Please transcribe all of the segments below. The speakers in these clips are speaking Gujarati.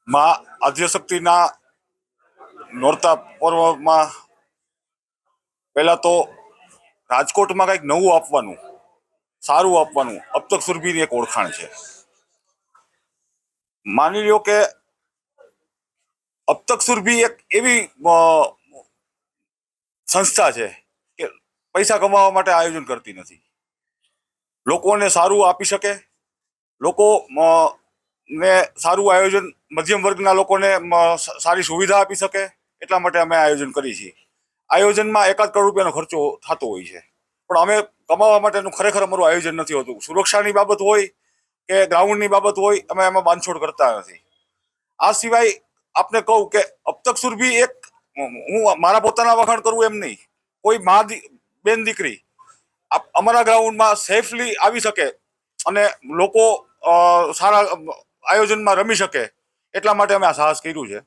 માં આદ્યશક્તિના નોરતા પર્વમાં પહેલા તો રાજકોટમાં કંઈક નવું આપવાનું, સારું આપવાનું અબતક સુરભીની એક ઓળખાણ છે. માની લ્યો કે અબતક સુરભી એક એવી સંસ્થા છે કે પૈસા કમાવા માટે આયોજન કરતી નથી. લોકોને સારું આપી શકે, લોકો ને સારું આયોજન, મધ્યમ વર્ગના લોકોને સારી સુવિધા આપી શકે, એટલા માટે અમે આયોજન કરીએ છીએ. આયોજનમાં 1 કરોડ રૂપિયાનો ખર્ચો થતો હોય છે, પણ અમે કમાવા માટેનું ખરેખર અમારું આયોજન નથી હોતું. સુરક્ષાની બાબત હોય કે ગ્રાઉન્ડની બાબત હોય, અમે એમાં બાંધછોડ કરતા નથી. આ સિવાય આપને કહું કે અબતક સુરભી એક, હું મારા પોતાના વખાણ કરું એમ નહીં, કોઈ બેન દીકરી અમારા ગ્રાઉન્ડમાં સેફલી આવી શકે અને લોકો સારા આયોજનમાં રમી શકે, એટલા માટે અમે આ સાહસ કર્યું છે.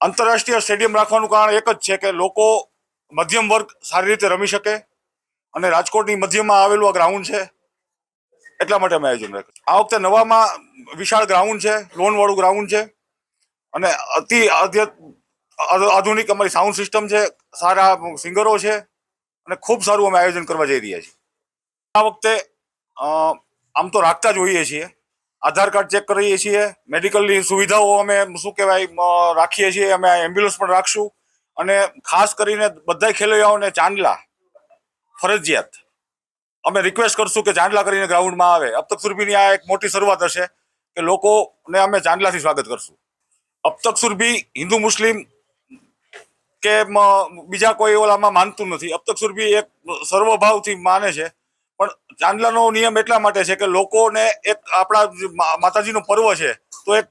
આંતરરાષ્ટ્રીય સ્ટેડિયમ રાખવાનું કારણ એક જ છે કે લોકો, મધ્યમ વર્ગ સારી રીતે રમી શકે, અને રાજકોટની મધ્યમાં આવેલું આ ગ્રાઉન્ડ છે, એટલા માટે અમે આયોજન રાખ્યું. આ વખતે નવામાં વિશાળ ગ્રાઉન્ડ છે, લોનવાળું ગ્રાઉન્ડ છે, અને અતિ આધુનિક અમારી સાઉન્ડ સિસ્ટમ છે, સારા સિંગરો છે, અને ખૂબ સારું અમે આયોજન કરવા જઈ રહ્યા છીએ. આ વખતે આમ તો રાખતા જ હોઈએ છીએ, આધાર કાર્ડ ચેક કરીએ છીએ, મેડિકલની સુવિધાઓ અમે રાખીએ છીએ, અમે એમ્બ્યુલન્સ પણ રાખશું, અને ખાસ કરીને બધા ખેલૈયાઓને ચાંદલા ફરજિયાત અમે રિક્વેસ્ટ કરશું કે ચાંદલા કરીને ગ્રાઉન્ડમાં આવે. અબતક સુરભીની આ એક મોટી શરૂઆત હશે કે લોકોને અમે ચાંદલાથી સ્વાગત કરશું. અબતક સુરભી હિન્દુ મુસ્લિમ કે બીજા કોઈ ઓલામાં માનતું નથી. અબતક સુરભી એક સર્વભાવથી માને છે, પણ ચાંદલાનો નિયમ એટલા માટે છે કે લોકોને એક આપણા માતાજીનો પર્વ છે, તો એક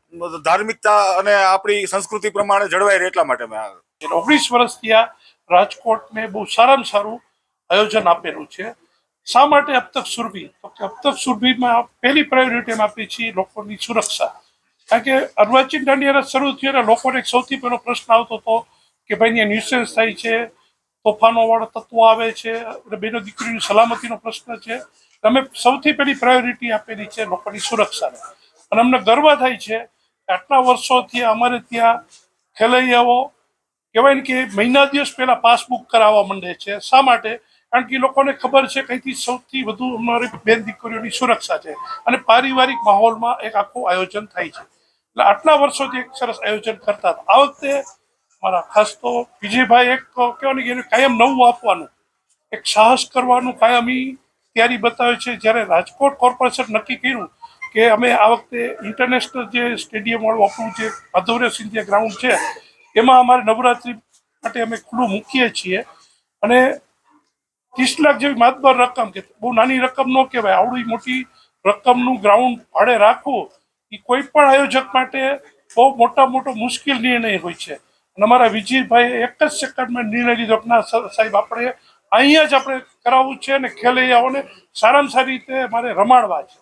ધાર્મિકતા અને આપણી સંસ્કૃતિ પ્રમાણે જળવાઈ રહે, એટલા માટે મેં 19 વર્ષથી આ રાજકોટને બહુ સારામાં સારું આયોજન આપેલું છે. શા માટે અબતક સુરભી? તો કે અબતક સુરભીમાં પહેલી પ્રાયોરિટી આપી છે લોકોની સુરક્ષા. કારણ કે અર્વાચીન દાંડિયા રાસ શરૂ થયો એટલે લોકોને સૌથી પહેલો પ્રશ્ન આવતો હતો કે ભાઈ અહીંયા ન્યુસન્સ થાય છે, તોફાનો વાળા તત્વો આવે છે, બેનો દીકરીની સલામતીનો પ્રશ્ન છે. અમે સૌથી પહેલી પ્રાયોરિટી આપેલી છે લોકોની સુરક્ષાને. અને અમને ગર્વ થાય છે કે આટલા વર્ષોથી અમારે ત્યાં ખેલૈયાઓ કહેવાય ને કે મહિના દિવસ પહેલા પાસબુક કરાવવા માંડે છે. શા માટે? કારણ કે લોકોને ખબર છે કંઈથી સૌથી વધુ અમારી બેન દીકરીઓની સુરક્ષા છે, અને પારિવારિક માહોલમાં એક આખું આયોજન થાય છે. એટલે આટલા વર્ષોથી એક સરસ આયોજન કરતા હતા. આ વખતે મારા ખાસ તો વિજયભાઈ એક કહેવાનું કે કાયમ નવું આપવાનું, એક સાહસ કરવાનું કાયમી તૈયારી બતાવે છે. જ્યારે રાજકોટ કોર્પોરેશન નક્કી કર્યું કે અમે આ વખતે ઇન્ટરનેશનલ જે સ્ટેડિયમ વાળું આપણું જે માધવરાય સિંધિયા ગ્રાઉન્ડ છે, એમાં અમારે નવરાત્રી માટે અમે ખુલ્લું મૂકીએ છીએ, અને 30 લાખ જેવી માતબર રકમ, કે બહુ નાની રકમ ન કહેવાય, આવડી મોટી રકમનું ગ્રાઉન્ડ ભાડે રાખવું એ કોઈ પણ આયોજક માટે બહુ મોટો મુશ્કેલ નિર્ણય હોય છે. અને અમારા વિજયભાઈ એક જ સેકન્ડમાં નિર્ણય લીધો કે ના સાહેબ, આપણે અહીંયા જ આપણે કરાવવું છે, અને ખેલૈયાઓને સારામાં સારી રીતે અમારે રમાડવા છે.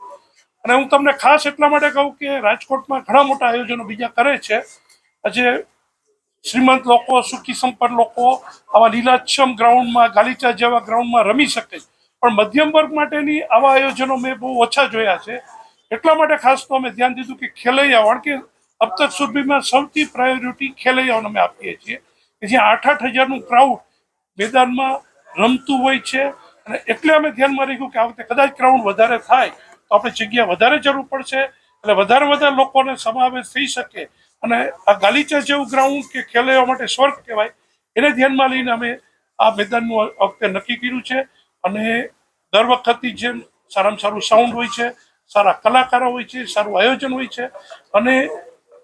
અને હું તમને ખાસ એટલા માટે કહું કે રાજકોટમાં ઘણા મોટા આયોજનો બીજા કરે છે. આજે શ્રીમંત લોકો, સુખી સંપન્ન લોકો આવા લીલાછમ ગ્રાઉન્ડમાં, ગાલીચા જેવા ગ્રાઉન્ડમાં રમી શકે, પણ મધ્યમ વર્ગ માટેની આવા આયોજનો મેં બહુ ઓછા જોયા છે. એટલા માટે ખાસ તો અમે ધ્યાન દીધું કે ખેલૈયાઓ, કારણ કે અબતક સુરભીમાં સૌથી પ્રાયોરિટી ખેલૈયાઓને અમે આપીએ છીએ, કે જ્યાં 8,000-8,000નું ક્રાઉડ મેદાનમાં રમતું હોય છે. અને એટલે અમે ધ્યાનમાં રાખ્યું કે આ વખતે કદાચ ગ્રાઉન્ડ વધારે થાય તો આપણે જગ્યા વધારે જરૂર પડશે, એટલે વધારે લોકોને સમાવેશ થઈ શકે. અને આ ગાલીચા જેવું ગ્રાઉન્ડ કે ખેલૈયાઓ માટે સ્વર્ગ કહેવાય, એને ધ્યાનમાં લઈને અમે આ મેદાનનું આ વખતે નક્કી કર્યું છે. અને દર વખતની જેમ સારામાં સારું સાઉન્ડ હોય છે, સારા કલાકારો હોય છે, સારું આયોજન હોય છે, અને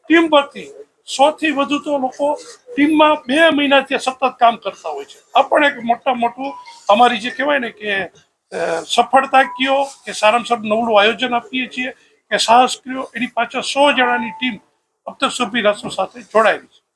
ટીમ પરથી 100થી વધુ તો લોકો ટીમમાં 2 મહિનાથી સતત કામ કરતા હોય છે. આ પણ એક મોટું અમારી જે કહેવાય ને કે સફળતા કયો, કે સારામાં સારું નવડું આયોજન આપીએ છીએ, કે સાહસ કયો, એની પાછળ 100 જણાની ટીમ અબતક સુરભી રાષ્ટ્ર સાથે જોડાયેલી છે.